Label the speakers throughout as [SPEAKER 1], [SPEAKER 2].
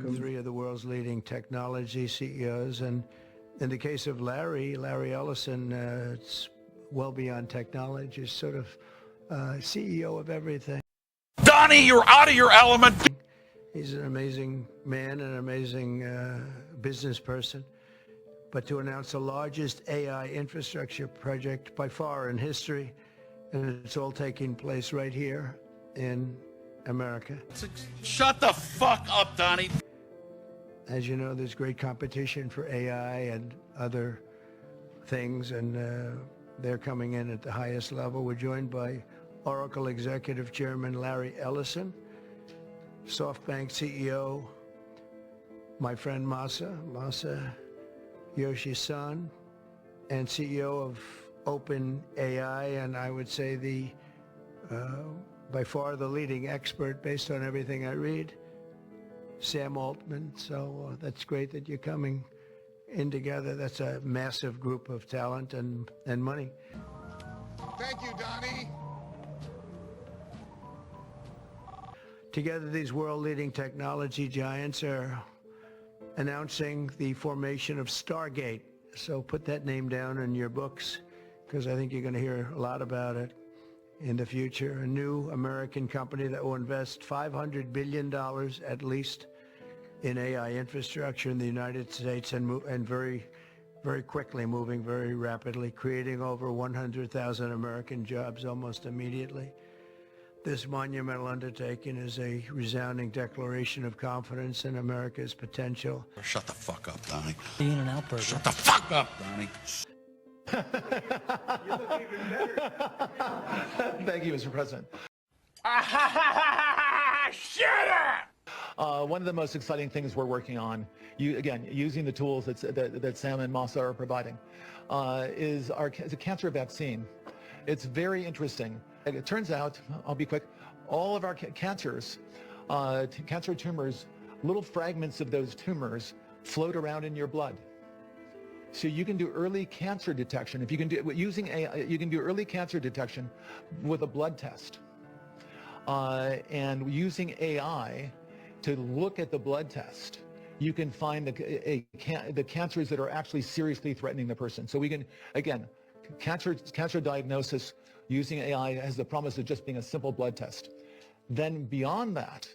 [SPEAKER 1] Three of the world's leading technology CEOs, and in the case of Larry Ellison, it's well beyond technology. He's sort of CEO of everything.
[SPEAKER 2] Donnie, you're out of your element.
[SPEAKER 1] He's an amazing man, an amazing business person. But to announce the largest AI infrastructure project by far in history, and it's all taking place right here in America.
[SPEAKER 2] Shut the fuck up, Donnie.
[SPEAKER 1] As you know, there's great competition for AI and other things, and they're coming in at the highest level. We're joined by Oracle Executive Chairman Larry Ellison, SoftBank CEO, my friend Masa Yoshi-san, and CEO of OpenAI, and I would say the by far the leading expert based on everything I read, Sam Altman. So that's great that you're coming in together. That's a massive group of talent and money.
[SPEAKER 3] Thank you, Donnie.
[SPEAKER 1] Together, these world-leading technology giants are announcing the formation of Stargate. So put that name down in your books, because I think you're going to hear a lot about it in the future. A new American company that will invest $500 billion at least in AI infrastructure in the United States, and very, very quickly, moving very rapidly, creating over 100,000 American jobs almost immediately. This monumental undertaking is a resounding declaration of confidence in America's potential.
[SPEAKER 2] Shut the fuck up, Donnie.
[SPEAKER 4] Being an outburger.
[SPEAKER 2] Shut the fuck up, Donnie.
[SPEAKER 1] You look even better.
[SPEAKER 5] Thank you, Mr. President.
[SPEAKER 2] Shut up!
[SPEAKER 5] One of the most exciting things we're working on, using the tools that Sam and Masa are providing, is a cancer vaccine. It's very interesting. It turns out, I'll be quick, all of our cancers, cancer tumors, little fragments of those tumors float around in your blood. So you can do early cancer detection. If you can do using AI, you can do early cancer detection with a blood test. And using AI to look at the blood test, you can find the cancers that are actually seriously threatening the person. So we can, again, cancer diagnosis using AI has the promise of just being a simple blood test. Then beyond that,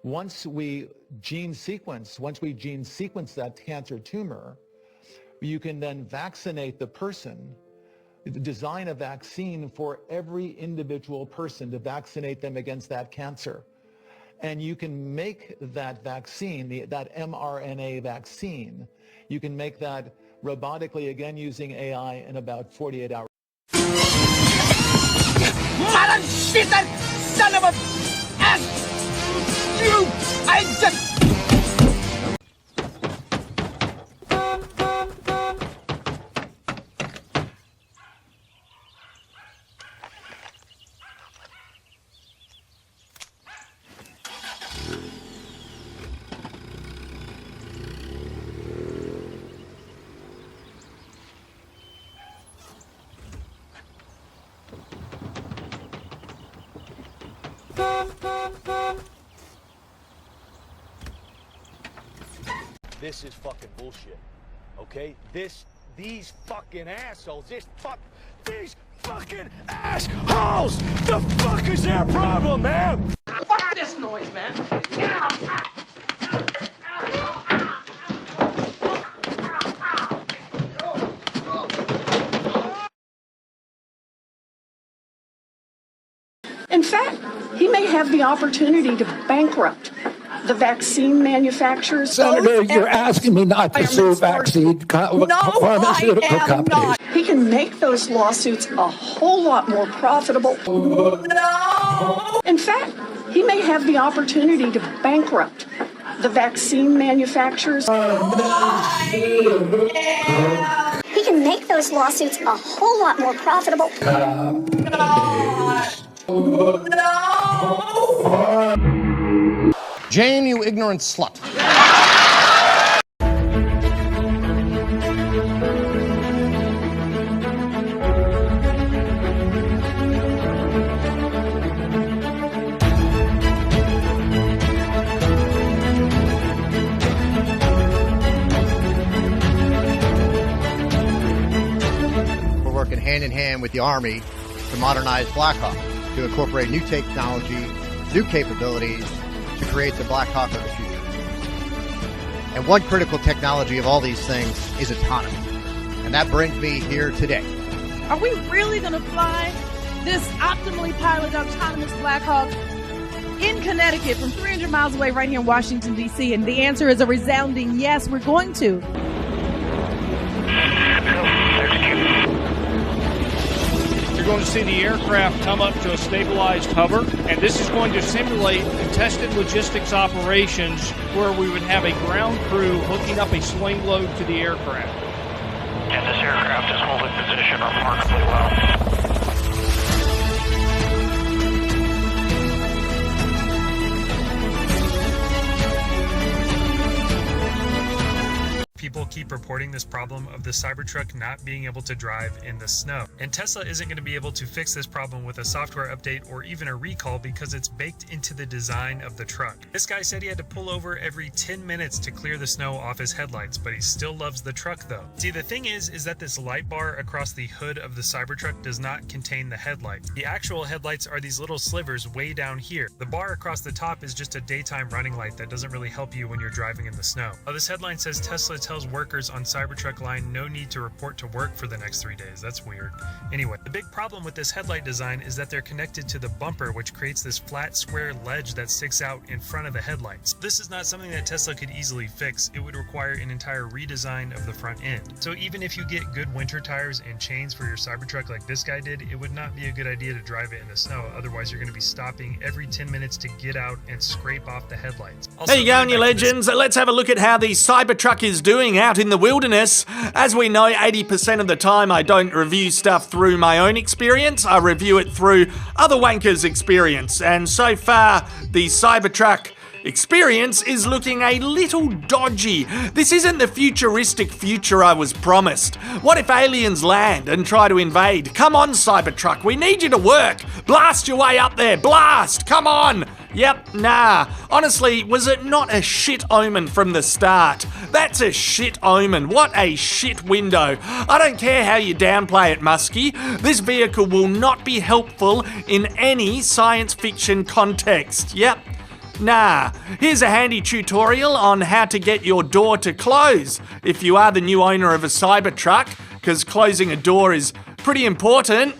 [SPEAKER 5] once we gene sequence that cancer tumor, you can then vaccinate the person, design a vaccine for every individual person to vaccinate them against that cancer. And you can make that vaccine, that mRNA vaccine, you can make that robotically, again using AI, in about 48 hours.
[SPEAKER 6] Mother shit, that son of a ass! You! I just...
[SPEAKER 7] This is fucking bullshit, okay? These fucking assholes, these fucking assholes! The fuck is their problem, man?
[SPEAKER 6] Fuck this noise, man! In fact, he may have the opportunity to bankrupt the vaccine manufacturers.
[SPEAKER 8] Senator, you're asking me not to sue vaccine pharmaceutical companies.
[SPEAKER 6] Not. He can make those lawsuits a whole lot more profitable. No! In fact, he may have the opportunity to bankrupt the vaccine manufacturers.
[SPEAKER 9] He can make those lawsuits a whole lot more profitable.
[SPEAKER 4] Jane, you ignorant slut.
[SPEAKER 10] in hand with the Army to modernize Blackhawk, to incorporate new technology, new capabilities, to create the Blackhawk of the future. And one critical technology of all these things is autonomy. And that brings me here today.
[SPEAKER 11] Are we really going to fly this optimally piloted autonomous Blackhawk in Connecticut from 300 miles away right here in Washington, D.C.? And the answer is a resounding yes, we're going to.
[SPEAKER 7] You're going to see the aircraft come up to a stabilized hover, and this is going to simulate contested logistics operations where we would have a ground crew hooking up a swing load to the aircraft.
[SPEAKER 12] And this aircraft is holding position remarkably well.
[SPEAKER 13] People keep reporting this problem of the Cybertruck not being able to drive in the snow. And Tesla isn't going to be able to fix this problem with a software update or even a recall because it's baked into the design of the truck. This guy said he had to pull over every 10 minutes to clear the snow off his headlights, but he still loves the truck though. See, the thing is that this light bar across the hood of the Cybertruck does not contain the headlights. The actual headlights are these little slivers way down here. The bar across the top is just a daytime running light that doesn't really help you when you're driving in the snow. This headline says Tesla tells workers on Cybertruck line no need to report to work for the next 3 days. That's weird. Anyway, the big problem with this headlight design is that they're connected to the bumper, which creates this flat square ledge that sticks out in front of the headlights. This is not something that Tesla could easily fix. It would require an entire redesign of the front end. So even if you get good winter tires and chains for your Cybertruck like this guy did, it would not be a good idea to drive it in the snow. Otherwise, you're going to be stopping every 10 minutes to get out and scrape off the headlights. Also,
[SPEAKER 14] there you go, you legends. Let's have a look at how the Cybertruck is doing out in the wilderness. As we know, 80% of the time I don't review stuff through my own experience. I review it through other wankers' experience. And so far, the Cybertruck experience is looking a little dodgy. This isn't the futuristic future I was promised. What if aliens land and try to invade? Come on, Cybertruck, we need you to work. Blast your way up there, blast, come on. Yep, nah. Honestly, was it not a shit omen from the start? That's a shit omen. What a shit window. I don't care how you downplay it, Muskie. This vehicle will not be helpful in any science fiction context. Yep. Nah, here's a handy tutorial on how to get your door to close if you are the new owner of a Cybertruck, because closing a door is pretty important.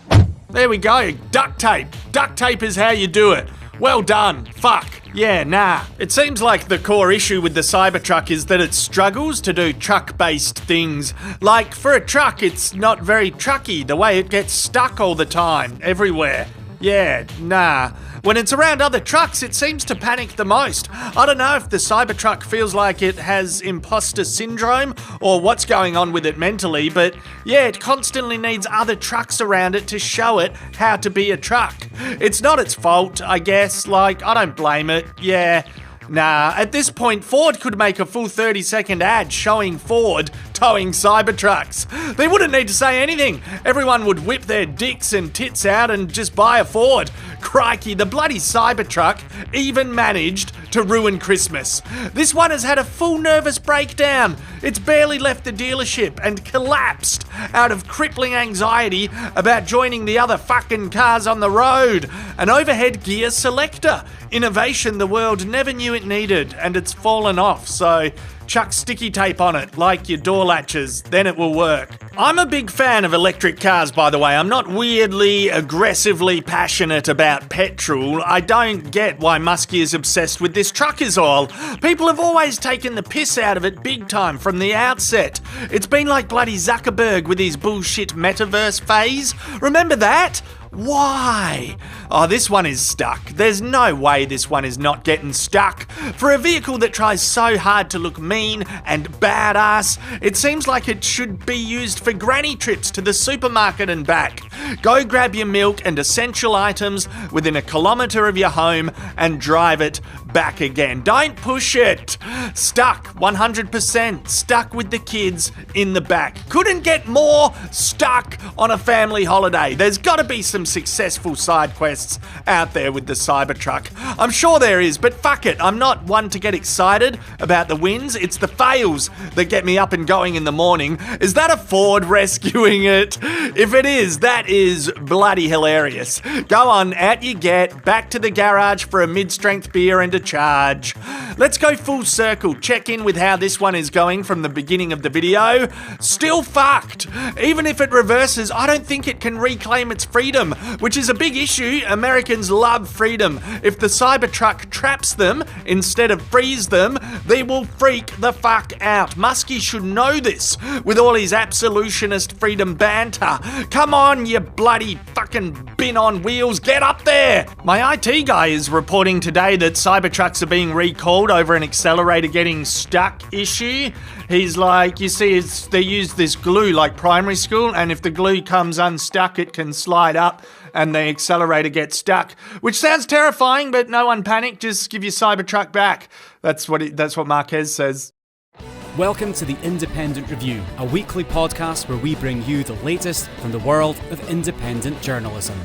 [SPEAKER 14] There we go, duct tape. Duct tape is how you do it. Well done, fuck. Yeah, nah. It seems like the core issue with the Cybertruck is that it struggles to do truck-based things. Like, for a truck, it's not very trucky, the way it gets stuck all the time, everywhere. Yeah, nah. When it's around other trucks, it seems to panic the most. I don't know if the Cybertruck feels like it has imposter syndrome or what's going on with it mentally, but yeah, it constantly needs other trucks around it to show it how to be a truck. It's not its fault, I guess. Like, I don't blame it. Yeah. Nah, at this point, Ford could make a full 30-second ad showing Ford towing Cybertrucks. They wouldn't need to say anything. Everyone would whip their dicks and tits out and just buy a Ford. Crikey, the bloody Cybertruck even managed to ruin Christmas. This one has had a full nervous breakdown. It's barely left the dealership and collapsed out of crippling anxiety about joining the other fucking cars on the road. An overhead gear selector. Innovation the world never knew it needed, and it's fallen off, so chuck sticky tape on it, like your door latches, then it will work. I'm a big fan of electric cars, by the way. I'm not weirdly, aggressively passionate about petrol. I don't get why Muskie is obsessed with this truck is all. People have always taken the piss out of it big time from the outset. It's been like bloody Zuckerberg with his bullshit metaverse phase. Remember that? Why? Oh, this one is stuck. There's no way this one is not getting stuck. For a vehicle that tries so hard to look mean and badass, it seems like it should be used for granny trips to the supermarket and back. Go grab your milk and essential items within a kilometre of your home and drive it back again. Don't push it. Stuck, 100%. Stuck with the kids in the back. Couldn't get more stuck on a family holiday. There's got to be some successful side quests out there with the Cybertruck. I'm sure there is, but fuck it. I'm not one to get excited about the wins. It's the fails that get me up and going in the morning. Is that a Ford rescuing it? If it is, that is bloody hilarious. Go on, out you get, back to the garage for a mid-strength beer and a charge. Let's go full circle, check in with how this one is going from the beginning of the video. Still fucked. Even if it reverses, I don't think it can reclaim its freedom, which is a big issue. Americans love freedom. If the Cybertruck traps them instead of frees them, they will freak the fuck out. Muskie should know this with all his absolutionist freedom banter. Come on, you bloody fucking bin on wheels, get up there! My IT guy is reporting today that Cybertrucks are being recalled over an accelerator getting stuck issue. He's like, you see, they use this glue like primary school, and if the glue comes unstuck, it can slide up and the accelerator gets stuck, which sounds terrifying, but no one panic, just give your Cybertruck back. That's what Marquez says.
[SPEAKER 15] Welcome to The Independent Review, a weekly podcast where we bring you the latest from the world of independent journalism.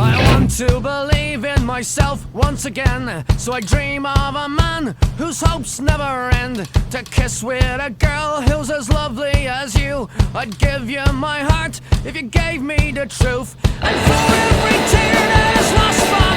[SPEAKER 16] I want to believe in myself once again, so I dream of a man whose hopes never end. To kiss with a girl who's as lovely as you. I'd give you my heart if you gave me the truth. And for every tear that is lost by